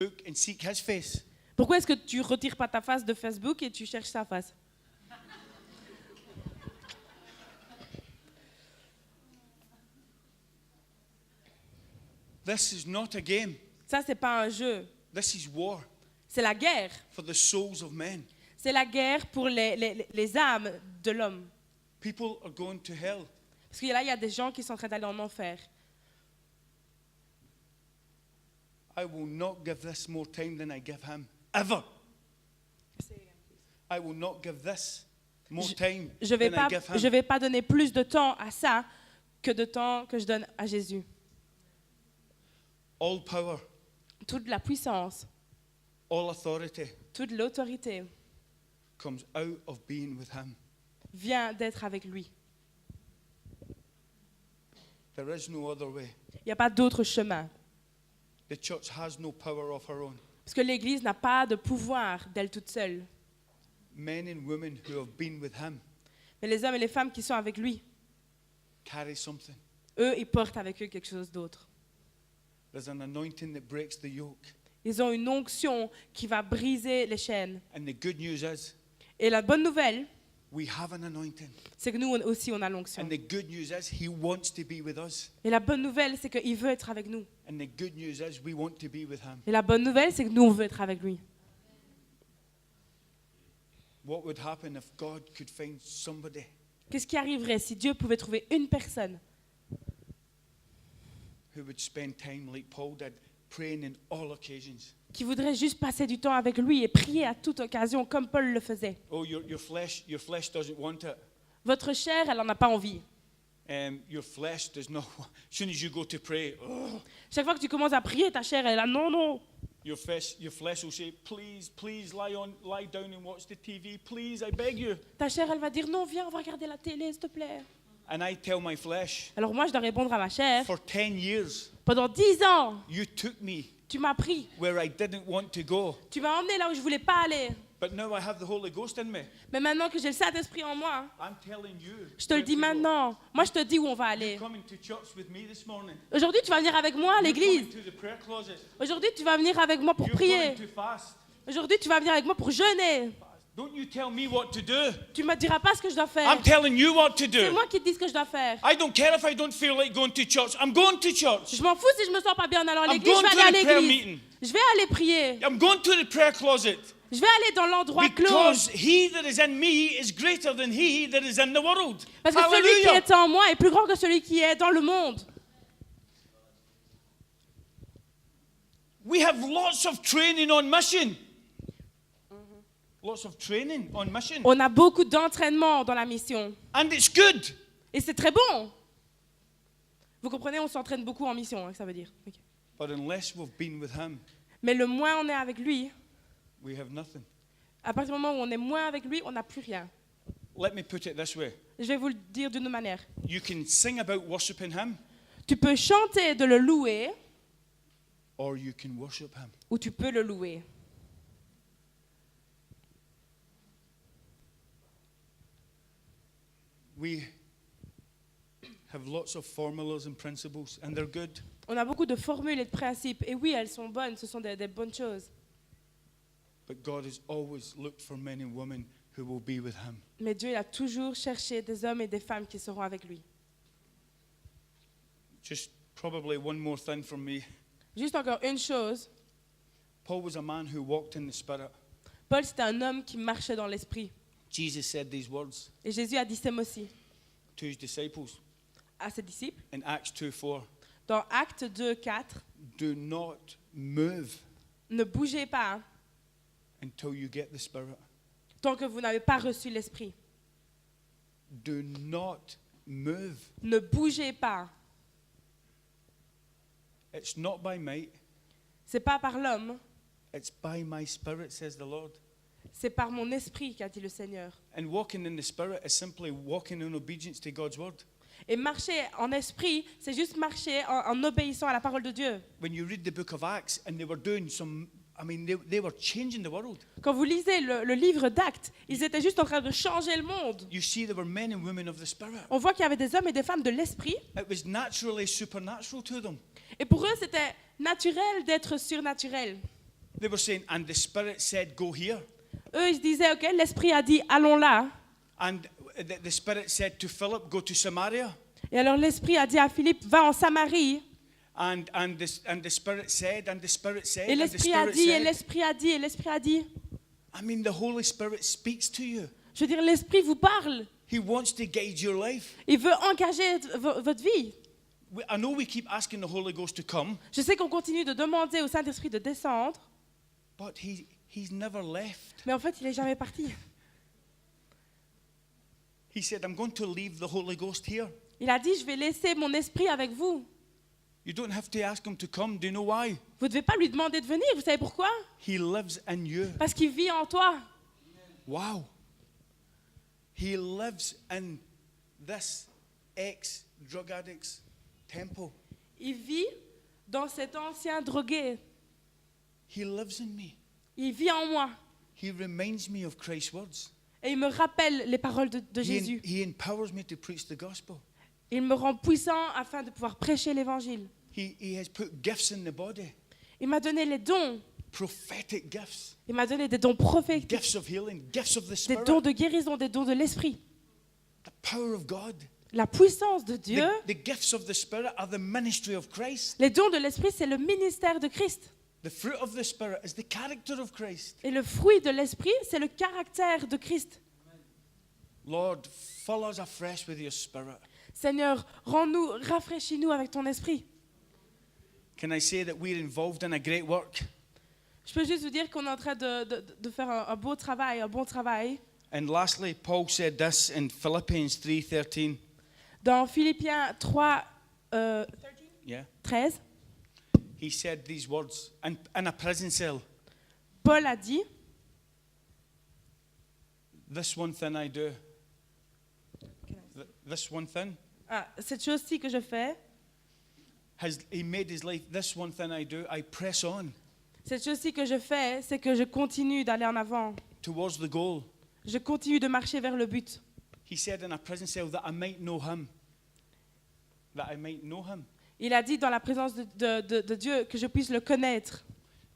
Look and seek his face. Pourquoi est-ce que tu retires pas ta face de Facebook et tu cherches sa face? This is not a game. Ça, c'est pas un jeu. This is war C'est la guerre. for the souls of men. C'est la guerre pour les âmes de l'homme. People are going to hell. Parce que là, il y a des gens qui sont en train d'aller en enfer. I will not give this more time than I give him. Ever. I will not give this more time Je vais than I give him. vais pas donner plus de temps à ça que de temps que je donne à Jésus. All power, Toute la puissance, all authority toute l'autorité comes out of being with him. vient d'être avec lui. There is no other way. Il n'y a pas d'autre chemin. The church has no power of her own. Parce que l'Église n'a pas de pouvoir d'elle toute seule. Men and women who have been with him Mais les hommes et les femmes qui sont avec lui, carry something. eux, ils portent avec eux quelque chose d'autre. There's an anointing that breaks the yoke. Ils ont une onction qui va briser les chaînes. And the good news is, Et la bonne nouvelle, we have an anointing. c'est que nous aussi, on a l'onction. And the good news is, he wants to be with us. Et la bonne nouvelle, c'est qu'il veut être avec nous. And the good news is, we want to be with him. Et la bonne nouvelle, c'est que nous, on veut être avec lui. What would happen if God could find somebody Qu'est-ce qui arriverait si Dieu pouvait trouver une personne who would spend time like Paul did, praying in all occasions? qui voudrait juste passer du temps avec lui et prier à toute occasion, comme Paul le faisait? Oh, your flesh doesn't want it. Votre chair, elle n'en a pas envie. Your flesh does not. As soon as you go to pray, oh, Chaque fois que tu commences à prier, ta chair, elle est là, non, non. your flesh will say, please, lie down and watch the TV, please, I beg you. Ta chair, elle va dire, non, viens, on va regarder la télé, s'il te plaît. And I tell my flesh, Alors moi, je dois répondre à ma chair, for 10 years, pendant 10 ans, you took me tu m'as pris. where I didn't want to go. Tu m'as emmené là où je voulais pas aller. But now I have the Holy Ghost in me. Mais maintenant que j'ai le Saint-Esprit en moi, I'm telling you. je te le dis maintenant. Moi, je te dis où on va aller. You're coming to church with me this morning. Aujourd'hui, tu vas venir avec moi à You're l'église. coming to the prayer closet. Aujourd'hui, tu vas venir avec moi pour You're prier. going to fast. Aujourd'hui, tu vas venir avec moi pour jeûner. Don't you tell me what to do. Tu me diras pas ce que je dois faire. I'm telling you what to C'est do. moi qui te dis ce que je dois faire. I don't care if I don't feel like going to church. I'm going to church. Je m'en fous si je me sens pas bien en allant à I'm l'église. going Je to vais aller the à prayer l'église. meeting. Je vais aller prier. I'm going to the prayer closet. Je vais aller dans l'endroit clos. Because he that is in me is greater than he that is in the world. Parce que celui qui Hallelujah. est en moi est plus grand que celui qui est dans le monde. We have lots of training on mission. Lots of training on mission. On a beaucoup d'entraînement dans la mission. And it's good. Et c'est très bon. Vous comprenez, on s'entraîne beaucoup en mission, hein, ça veut dire. Ok. But unless we've been with him, Mais le moins on est avec lui, we have nothing. à partir du moment où on est moins avec lui, on n'a plus rien. Let me put it this way. Je vais vous le dire d'une autre manière. You can sing about worshiping him, Tu peux chanter de le louer or you can worship him. ou tu peux le louer. We have lots of formulas and principles, and they're good. On a beaucoup de formules et de principes. Et oui, elles sont bonnes, ce sont des bonnes choses. But God has always looked for men and women who will be with him. Mais Dieu il a toujours cherché des hommes et des femmes qui seront avec lui. Just probably one more thing from me. Juste encore une chose. Paul was a man who walked in the Spirit. Paul, c'était un homme qui marchait dans l'esprit. Jesus said these words Et Jésus a dit ces mots-ci to his disciples à ses disciples. in Acts 2:4. Dans Actes 2, 4, Do not move ne bougez pas until you get the Spirit. tant que vous n'avez pas reçu l'esprit. Do not move. Ne bougez pas. It's not by might, C'est pas par l'homme, it's by my Spirit, says the Lord. c'est par mon esprit qu'a dit le Seigneur. And walking in the Spirit is simply walking in obedience to God's word. Et marcher en esprit, c'est juste marcher en obéissant à la parole de Dieu. When you read the book of Acts and they were doing some, they were changing the world. Quand vous lisez le livre d'Actes, ils étaient juste en train de changer le monde. You see, there were men and women of the Spirit. On voit qu'il y avait des hommes et des femmes de l'esprit. It was naturally supernatural to them. Et pour eux, c'était naturel d'être surnaturel. They were saying, and the Spirit said, go here. Eux, ils disaient, OK, l'Esprit a dit, allons là. And the Spirit said to Philip, go to Samaria. Et alors l'Esprit a dit à Philippe, va en Samarie. And the Spirit said, and the Spirit said, Et and the l'Esprit a Spirit dit, et said. l'Esprit a dit, et l'Esprit a dit. I mean, the Holy Spirit speaks to you. Je veux dire, l'Esprit vous parle. He wants to guide your life. Il veut engager votre vie. I know we keep asking the Holy Ghost to come, Je sais qu'on continue de demander au Saint-Esprit de descendre, but he's never left. mais en fait, il n'est jamais parti. He said, I'm going to leave the Holy Ghost here. Il a dit, je vais laisser mon esprit avec vous. You don't have to ask him to come. Do you know why? Vous ne devez pas lui demander de venir. Vous savez pourquoi? He lives in you. Parce qu'il vit en toi. Wow. He lives in this ex-drug addict's temple. Il vit dans cet ancien drogué. He lives in me. Il vit en moi. He reminds me of Christ's words. Et il me rappelle les paroles de Jésus. He empowers me to preach the gospel. Il me rend puissant afin de pouvoir prêcher l'évangile. He has put gifts in the body, Il m'a donné les dons. prophetic gifts, Il m'a donné des dons prophétiques, gifts of healing, gifts of the des Spirit, dons de guérison, des dons de l'esprit. the power of God. La puissance de Dieu, The gifts of the Spirit are the ministry of Christ. les dons de l'esprit, c'est le ministère de Christ. The fruit of the Spirit is the character of Christ. Et le fruit de l'esprit, c'est le caractère de Christ. Lord, fill us afresh with your Spirit. Seigneur, rends-nous, rafraîchis-nous avec ton esprit. Can I say that we're involved in a great work? Je peux juste vous dire qu'on est en train de faire un beau travail, un bon travail. And lastly, Paul said this in Philippians 3:13. Dans Philippiens 3, Yeah. 13, He said these words in a prison cell. Paul a dit, This one thing I do. This one thing. cette chose-ci que je fais, He made his life, this one thing I do, I press on cette chose-ci que je fais, c'est que je continue d'aller en avant. towards the goal. Je continue de marcher vers le but. He said in a prison cell that I might know him. That I might know him. Il a dit dans la présence de Dieu que je puisse le connaître.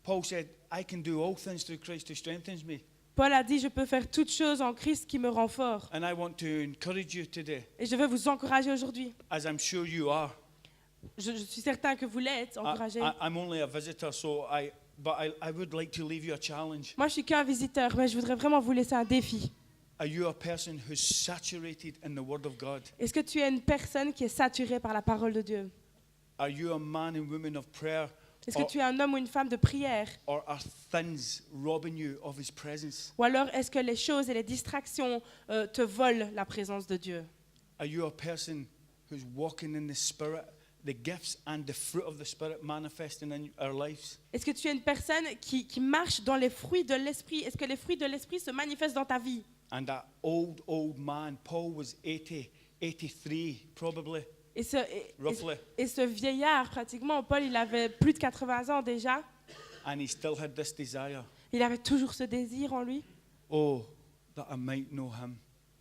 Paul said, I can do all things through Christ who strengthens me. Paul a dit, je peux faire toutes choses en Christ qui me rend fort. And I want to encourage you today, Et je veux vous encourager aujourd'hui. as I'm sure you are. Je suis certain que vous l'êtes, encouragé. I'm only a visitor, but I would like to leave you a challenge. Moi, je suis qu'un visiteur, mais je voudrais vraiment vous laisser un défi. Are you a person who's saturated in the Word of God? Est-ce que tu es une personne qui est saturée par la parole de Dieu? Are you a man and woman of prayer? Est-ce que tu es un homme ou une femme de prière? Or are things robbing you of His presence? Ou alors est-ce que les choses et les distractions te volent la présence de Dieu? Are you a person who's walking in the Spirit, the gifts and the fruit of the Spirit manifesting in our lives? Est-ce que tu es une personne qui marche dans les fruits de l'Esprit? Est-ce que les fruits de l'Esprit se manifestent dans ta vie? And that old man, Paul was 80, 83 probably, Et roughly, ce vieillard, pratiquement, Paul, il avait plus de 80 ans déjà. and he still had this desire. Il avait toujours ce désir en lui. Oh, that I might know him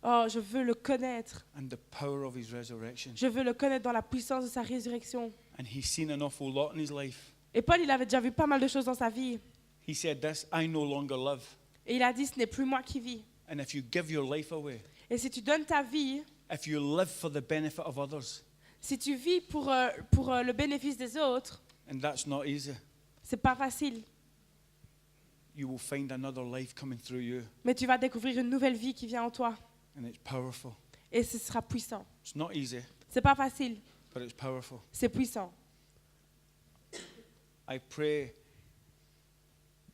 Oh, je veux le connaître. and the power of his resurrection. Je veux le connaître dans la puissance de sa résurrection. And he's seen an awful lot in his life. Et Paul, il avait déjà vu pas mal de choses dans sa vie. He said this, I no longer live. Et il a dit, ce n'est plus moi qui vis. And if you give your life away, Et si tu donnes ta vie, if you live for the benefit of others, si tu vis pour le bénéfice des autres, and that's not easy, c'est pas facile. you will find another life coming through you, Mais tu vas découvrir une nouvelle vie qui vient en toi. and it's powerful. Et ce sera puissant. It's not easy, C'est pas facile, but it's powerful. c'est puissant. I pray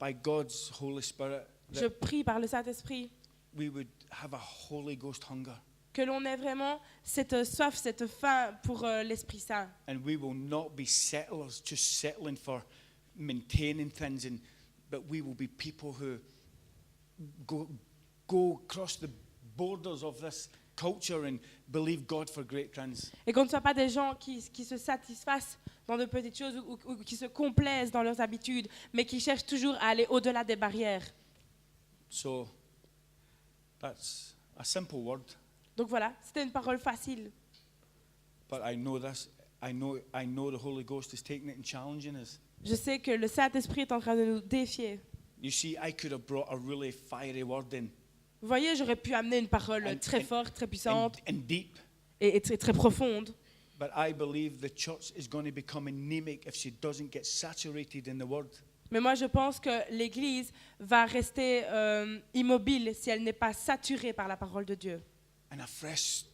by God's Holy Spirit Je that prie par le Saint-Esprit we would have a Holy Ghost hunger, que l'on ait vraiment cette soif, cette faim pour l'Esprit Saint. and we will not be settlers, just settling for maintaining things, but we will be people who go across the borders of this culture and believe God for great things. Et qu'on ne soit pas des gens qui se satisfassent dans de petites choses ou qui se complaisent dans leurs habitudes, mais qui cherchent toujours à aller au-delà des barrières. So that's a simple word, Donc voilà, c'était une parole facile. but I know this. I know the Holy Ghost is taking it and challenging us. Je sais que le Saint-Esprit est en train de nous défier. You see, I could have brought a really fiery word in Vous voyez, j'aurais pu amener une parole And- très and- forte, très puissante and deep. et très, très profonde. But I believe the church is going to become anemic if she doesn't get saturated in the word. Mais moi, je pense que l'Église va rester immobile si elle n'est pas saturée par la parole de Dieu. And a fresh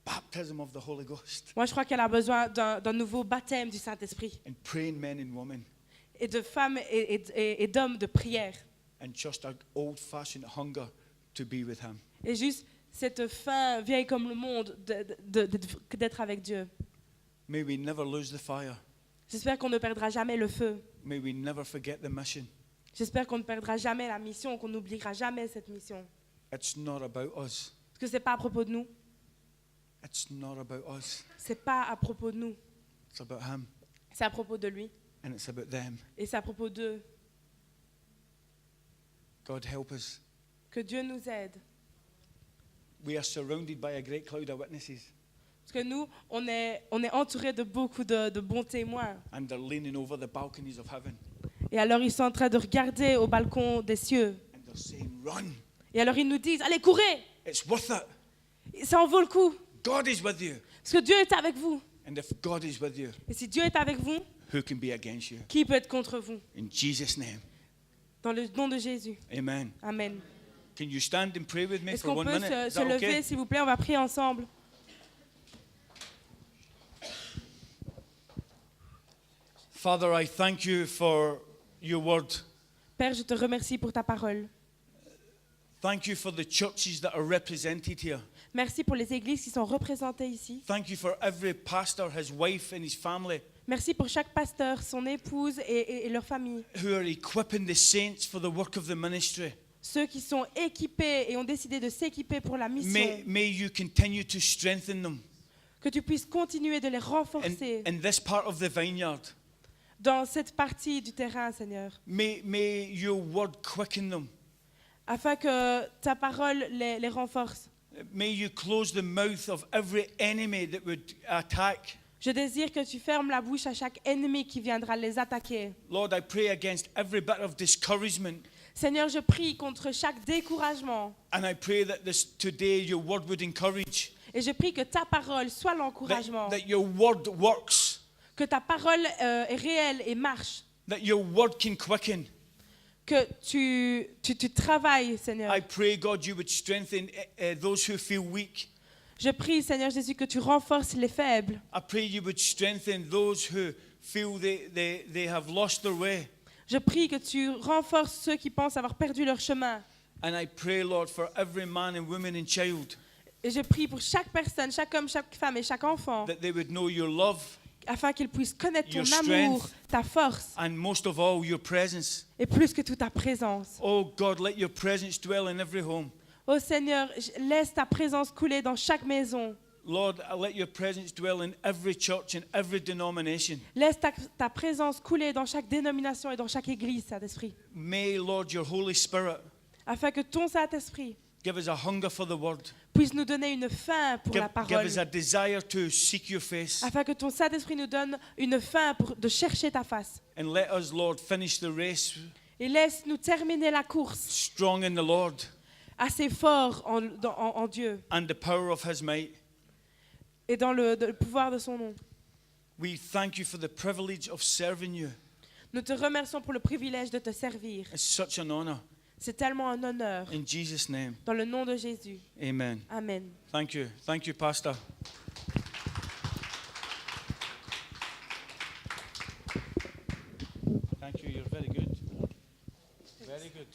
baptism of the Holy Ghost. Moi, je crois qu'elle a besoin d'un nouveau baptême du Saint-Esprit And praying men and women. et de femmes et d'hommes de prière. And just an old-fashioned hunger to be with Him. Et juste cette faim vieille comme le monde d'être avec Dieu. May we never lose the fire. J'espère qu'on ne perdra jamais le feu. May we never forget the mission. J'espère qu'on ne perdra jamais la mission, qu'on n'oubliera jamais cette mission. It's not about us. Parce que ce n'est pas à propos de nous. It's not about us. C'est pas à propos de nous. It's about Him. C'est à propos de lui. And it's about them. Et c'est à propos d'eux. God help us. Que Dieu nous aide. We are surrounded by a great cloud of witnesses. Parce que nous, on est entouré de beaucoup de bons témoins. And they're leaning over the balconies of heaven. Et alors ils sont en train de regarder au balcon des cieux. And they're saying, run. Et alors ils nous disent, allez, courez. It's worth it. Ça en vaut le coup. God is with you. Parce que Dieu est avec vous. And if God is with you, Et si Dieu est avec vous, who can be against you? qui peut être contre vous? In Jesus' name. Dans le nom de Jésus. Amen. Amen. Can you stand and pray with me Est-ce for qu'on 1 peut minute? se Is that lever, okay? s'il vous plaît? On va prier ensemble. Father, I thank you for your word. Père, je te remercie pour ta parole. Thank you for the churches that are represented here. Merci pour les églises qui sont représentées ici. Thank you for every pastor, his wife, and his family Merci pour chaque pasteur, son épouse et leur famille. who are equipping the saints for the work of the ministry. Ceux qui sont équipés et ont décidé de s'équiper pour la mission. May you continue to strengthen them Que tu puisses continuer de les renforcer in this part of the vineyard. dans cette partie du terrain, Seigneur. May your word quicken them. Afin que ta parole les renforce. May you close the mouth of every enemy that would attack. Je désire que tu fermes la bouche à chaque ennemi qui viendra les attaquer. Lord, I pray against every bit of discouragement. Seigneur, je prie contre chaque découragement. And I pray that today your word would encourage. Et je prie que ta parole soit l'encouragement. That your word works. Que ta parole est réelle et marche. That your word can quicken. Que tu travailles, Seigneur. I pray, God, you would strengthen those who feel weak. Je prie, Seigneur Jésus, que tu renforces les faibles. I pray you would strengthen those who feel they have lost their way. Je prie que tu renforces ceux qui pensent avoir perdu leur chemin. And I pray, Lord, for every man and woman and child, Et je prie pour chaque personne, chaque homme, chaque femme et chaque enfant, that they would know your love afin qu'ils puissent connaître ton Your amour, strength. ta force, and most of all, your presence. et plus que tout ta présence. Oh, God, let your presence dwell in every home. Ô Seigneur, laisse ta présence couler dans chaque maison. Lord, let your presence dwell in every church and every denomination. Laisse ta présence couler dans chaque dénomination et dans chaque église, Saint-Esprit. May, Lord, your Holy Spirit Afin que ton Saint-Esprit give us a hunger for the word. puisse nous donner une faim pour la Give parole. us a desire to seek your face. Afin que ton Saint-Esprit nous donne une faim de chercher ta face. And let us, Lord, finish the race Et laisse-nous terminer la course strong in the Lord assez fort en Dieu and the power of his might. et dans le pouvoir de son nom. We thank you for the privilege of serving you. Nous te remercions pour le privilège de te servir. It's such an honor. C'est tellement un honneur. In Jesus' name, Dans le nom de Jésus. amen. Amen. Thank you. Thank you, Pastor. Thank you. You're very good. Very good.